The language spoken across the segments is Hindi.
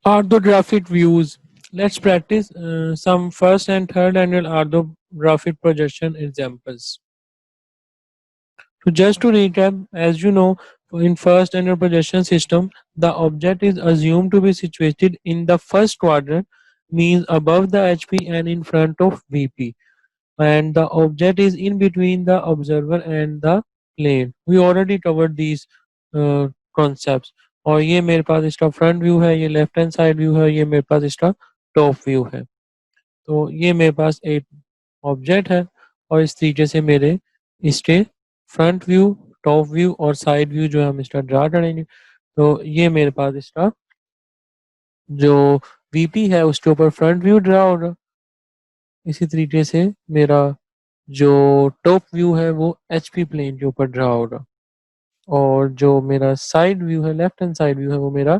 Orthographic views. Let's practice some first and third angle orthographic projection examples. So just to recap, as you know, in first angle projection system, the object is assumed to be situated in the first quadrant, means above the HP and in front of VP. And the object is in between the observer and the plane. We already covered these concepts. और ये मेरे पास इसका फ्रंट व्यू है, ये लेफ्ट हैंड साइड व्यू है, ये मेरे पास इसका टॉप व्यू है. तो ये मेरे पास एक ऑब्जेक्ट है और इस तरीके से मेरे इसके फ्रंट व्यू, टॉप व्यू और साइड व्यू जो है हम इसका ड्रा करेंगे. तो ये मेरे पास इसका जो वीपी है उसके ऊपर फ्रंट व्यू ड्रा होगा. इसी तरीके से मेरा जो टॉप व्यू है वो एचपी प्लेन के ऊपर ड्रा होगा और जो मेरा साइड व्यू है, लेफ्ट हैंड साइड व्यू है, वो मेरा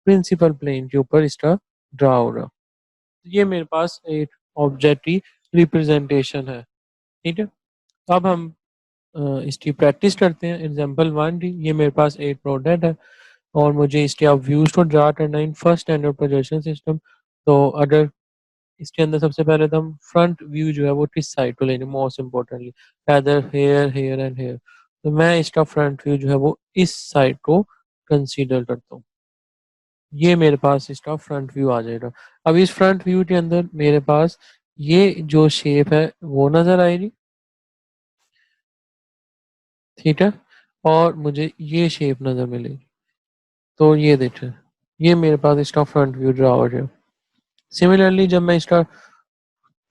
प्रिंसिपल प्लेन के ऊपर इसका ड्रा होगा. ये मेरे पास एक ऑब्जेक्ट की रिप्रेजेंटेशन है. ठीक है, अब हम इसकी प्रैक्टिस करते हैं. एग्जांपल 1 डी, ये मेरे पास एक प्रोडक्ट है और मुझे इसके अब व्यूज को ड्रा करना है in first standard projection system. तो अगर इसके अंदर सबसे पहले तो हम फ्रंट व्यू जो है वो किस साइड को लेंगे, most importantly either here here and here. तो मैं इसका फ्रंट व्यू जो है वो इस साइड को कंसीडर करता हूँ. ये मेरे पास इसका फ्रंट व्यू आ जाएगा. अब इस फ्रंट व्यू के अंदर मेरे पास ये जो शेप है वो नजर आएगी. ठीक है, और मुझे ये शेप नजर मिलेगी. तो ये देखें, ये मेरे पास इसका फ्रंट व्यू ड्रा हो गया. सिमिलरली जब मैं इसका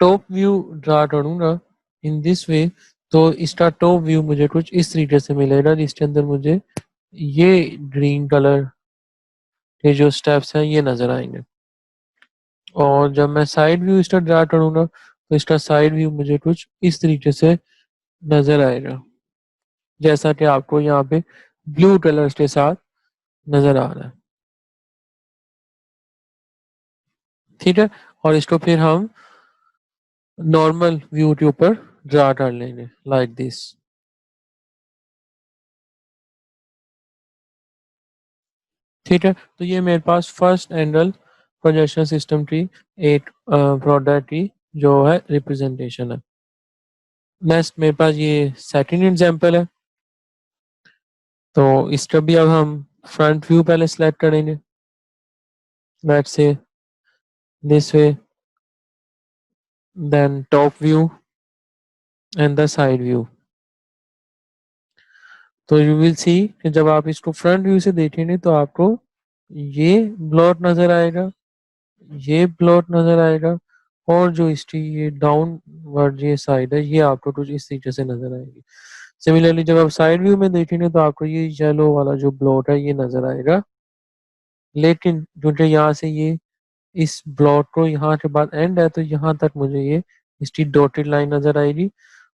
टॉप व्यू ड्रा करूंगा इन दिस वे, तो इसका टॉप व्यू मुझे कुछ इस तरीके से मिलेगा जिसके अंदर मुझे ये ग्रीन कलर के जो स्टेप्स हैं ये नजर आएंगे. और जब मैं साइड व्यू इसका ड्रा करूंगा तो इसका साइड व्यू मुझे कुछ इस तरीके से नजर आएगा, जैसा कि आपको यहाँ पे ब्लू कलर्स के साथ नजर आ रहा है. ठीक है, और इसको फिर हम नॉर्मल व्यू के ऊपर ड्रा कर लेंगे लाइक दिस. ठीक है, तो ये मेरे पास फर्स्ट एंगल प्रोजेक्शन सिस्टम की एक प्रोडक्ट की जो है रिप्रेजेंटेशन है. नेक्स्ट मेरे पास ये सेकंड एग्जांपल है. तो इसका भी अब हम फ्रंट व्यू पहले सेलेक्ट करेंगे, let's say this way, then top view and the side view. तो यू विल सी कि जब आप इसको फ्रंट व्यू से देखेंगे तो आपको ये ब्लॉट नजर आएगा, ये ब्लॉट नजर आएगा, और जो इसकी ये डाउनवर्ड ये साइड है ये आपको कुछ इस तरीके से नजर आएगी. सिमिलरली जब आप साइड व्यू में देखेंगे तो आपको ये येलो वाला जो ब्लॉट है ये नजर आएगा. लेकिन क्योंकि यहाँ से ये इस ब्लॉक को यहाँ के बाद एंड है तो यहाँ तक मुझे ये इसकी डॉटेड लाइन नजर आएगी,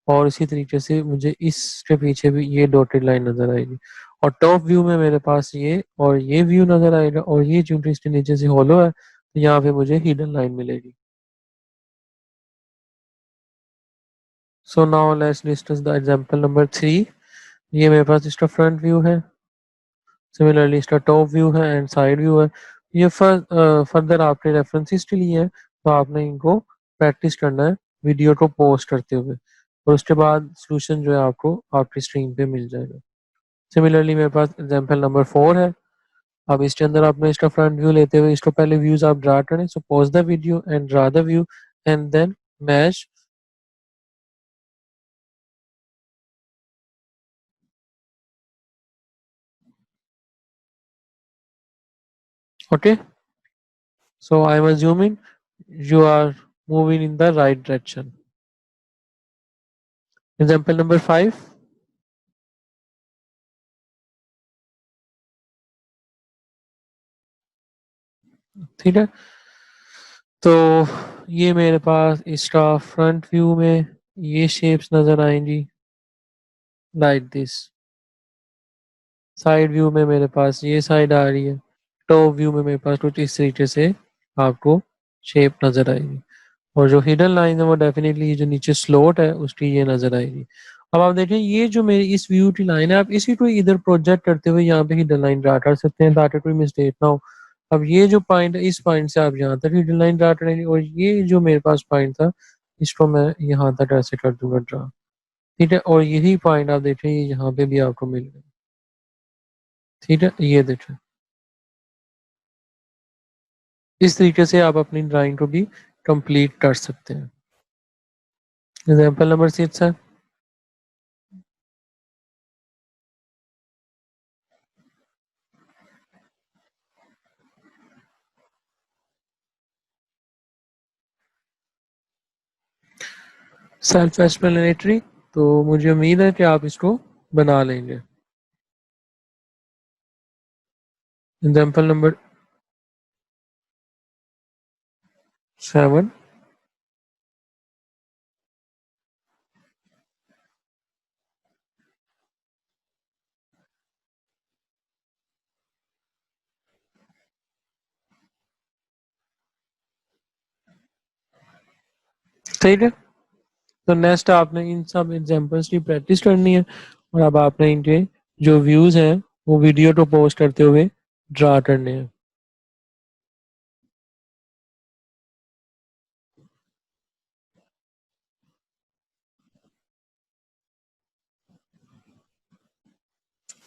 और इसी तरीके से मुझे इसके पीछे भी ये डॉटेड लाइन नजर आएगी. और टॉप व्यू में मेरे पास ये और ये व्यू नजर आएगा, और ये चूंकि इसके नीचे से होलो है तो यहाँ पे मुझे हिडन लाइन मिलेगी. So now let's discuss the example number 3. ये मेरे पास इसका फ्रंट व्यू है, सिमिलरली इसका टॉप व्यू है एंड साइड व्यू है. ये फर्दर आपके रेफरेंसेस के लिए है, तो आपने इनको प्रैक्टिस करना है वीडियो को पोस्ट करते हुए, और उसके बाद सॉल्यूशन जो है आपको आपकी स्क्रीन पे मिल जाएगा. सिमिलरली मेरे पास एग्जांपल नंबर 4 है. अब इसके अंदर आपने इसका फ्रंट व्यू लेते हुए इसको पहले व्यूज आप ड्रा करें. So pause the video and draw the view and then match. Okay, so I am assuming you are moving in the right direction. Example number 5. ठीक है, तो ये मेरे पास इसका फ्रंट व्यू में ये शेप्स नजर आएंगी लाइक दिस. साइड व्यू में मेरे पास ये साइड आ रही है. टॉप व्यू में मेरे पास कुछ इस तरीके से आपको शेप नजर आएगी, और जो हिडन लाइन है वो डेफिनेटली जो नीचे स्लोट है उसकी ये नजर आएगी. अब आप देखें ये जो मेरी इस व्यू की लाइन है, आप इसी को इधर प्रोजेक्ट करते हुए यहाँ पे हिडन लाइन ड्रा कर सकते हैं ताकि कोई मिस्टेक ना हो. अब ये जो पॉइंट है, इस पॉइंट से आप यहाँ तक ही लाइन ड्रा करेंगे, और ये जो मेरे पास पॉइंट था, इसको मैं यहाँ तक ऐसे कर दूंगा ड्रा। ठीक है, और यही पॉइंट आप देख रहे हैं, ये यहाँ पे भी आपको मिल गया। ठीक है, ये देखें, इस तरीके से आप अपनी ड्राइंग को भी कंप्लीट कर सकते हैं। एग्जाम्पल नंबर 6 है, सेल्फ एक्सप्लेनेटरी। तो मुझे उम्मीद है कि आप इसको बना लेंगे। Example number 7। ठीक है, तो नेक्स्ट आपने इन सब एग्जांपल्स की प्रैक्टिस करनी है, और अब आपने इनके जो व्यूज हैं वो वीडियो को पोस्ट करते हुए ड्रा करने हैं।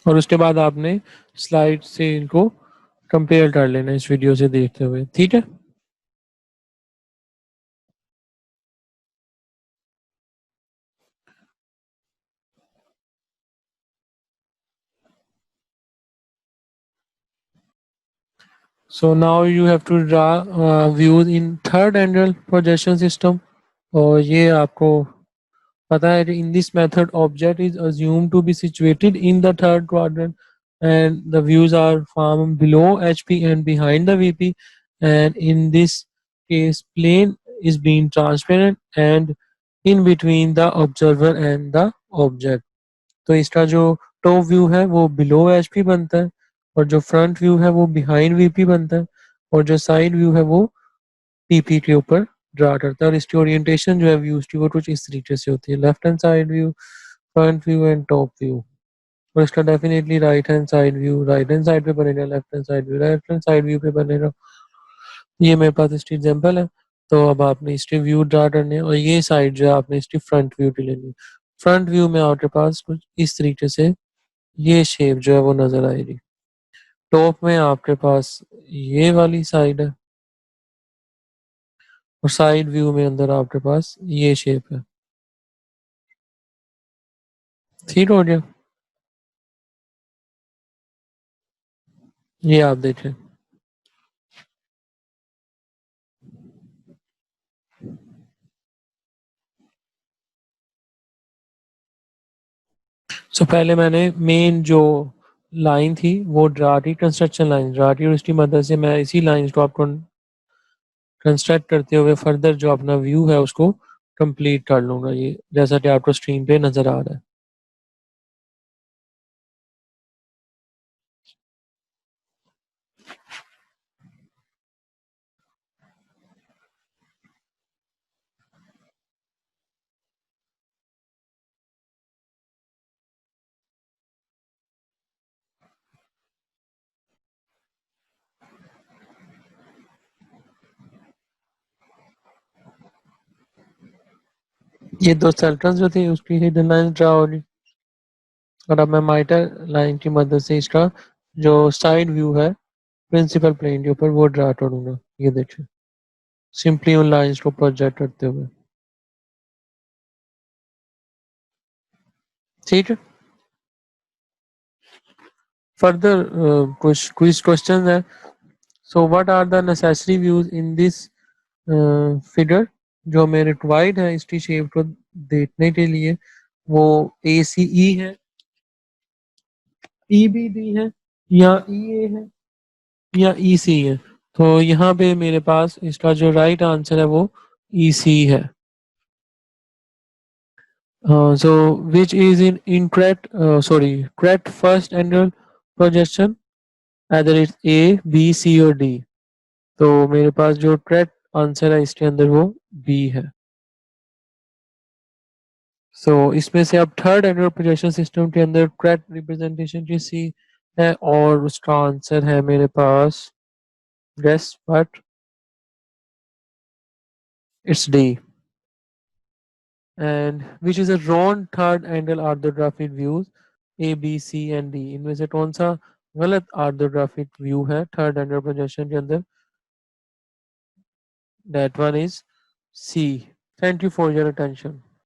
और उसके बाद आपने स्लाइड से इनको कंपेयर कर लेना है इस वीडियो से देखते हुए। ठीक है, so now you have to draw views in third angle projection system. और ये आपको पता है कि in this method object is assumed to be situated in the third quadrant, and the views are from below HP and behind the VP, and in this case plane is being transparent and in between the observer and the object। तो इसका जो टॉप व्यू है वो बिलो एचपी बनता है, और जो फ्रंट व्यू है वो बिहाइंड वीपी बनता है, और जो साइड व्यू है वो पीपी के ऊपर ड्रा करता है। और इसकी ओरिएंटेशन जो है व्यूज की वो कुछ इस तरीके से होती है, left hand side view, front view and top view. और इसका definitely right hand side view right hand side पे बनेगा, left hand side view left hand side view पे बनेगा। ये मेरे पास इसकी एग्जांपल है। तो अब आपने इसके व्यू ड्रा करने हैं, और ये साइड जो है आपने इसकी फ्रंट व्यू की लेनी है। फ्रंट व्यू में आपके पास कुछ इस तरीके से ये शेप जो है वो नजर आएगी। टॉप में आपके पास ये वाली साइड है, और साइड व्यू में अंदर आपके पास ये शेप है। ठीक हो गया, ये आप देखें। सो पहले मैंने मेन जो लाइन थी वो ड्रा की, कंस्ट्रक्शन लाइन ड्रा की, और उसकी मदद से मैं इसी लाइन को आपको कंस्ट्रक्ट करते हुए फर्दर जो अपना व्यू है उसको कंप्लीट कर लूंगा, ये जैसा कि आपको स्क्रीन पे नजर आ रहा है। ये दो सर्कल्स जो थे उसकी हिडन लाइन ड्रा हो रही, और अब मैं माइटर लाइन की मदद से इसका जो साइड व्यू है प्रिंसिपल प्लेन के ऊपर वो ड्रा करूंगा। ये देखिए, सिंपली उन लाइंस को प्रोजेक्ट करते हुए। ठीक है, फर्दर कुछ क्विज क्वेश्चन है। So what are the necessary views in this figure. जो हमें रिक्वायर्ड है इसकी शेप को देखने के लिए, वो ए सी ई है, ई बी डी है, या ई ए है, या ई सी है। तो यहाँ पे मेरे पास इसका जो राइट आंसर है वो ई सी है। So which is in correct, sorry, correct first angle projection, either it's A B C और डी। तो मेरे पास जो करेक्ट आंसर है इसके अंदर वो बी है। सो इसमें से अब थर्ड एंगल प्रोजेक्शन सिस्टम के अंदर करेक्ट रिप्रेजेंटेशन की सी है, और उसका आंसर है मेरे पास Guess what? It's D. And which is a wrong third angle orthographic views A B C and D, इनमें से कौन सा गलत ऑर्थोग्राफिक व्यू है थर्ड एंगल प्रोजेक्शन के अंदर? That one is C. Thank you for your attention.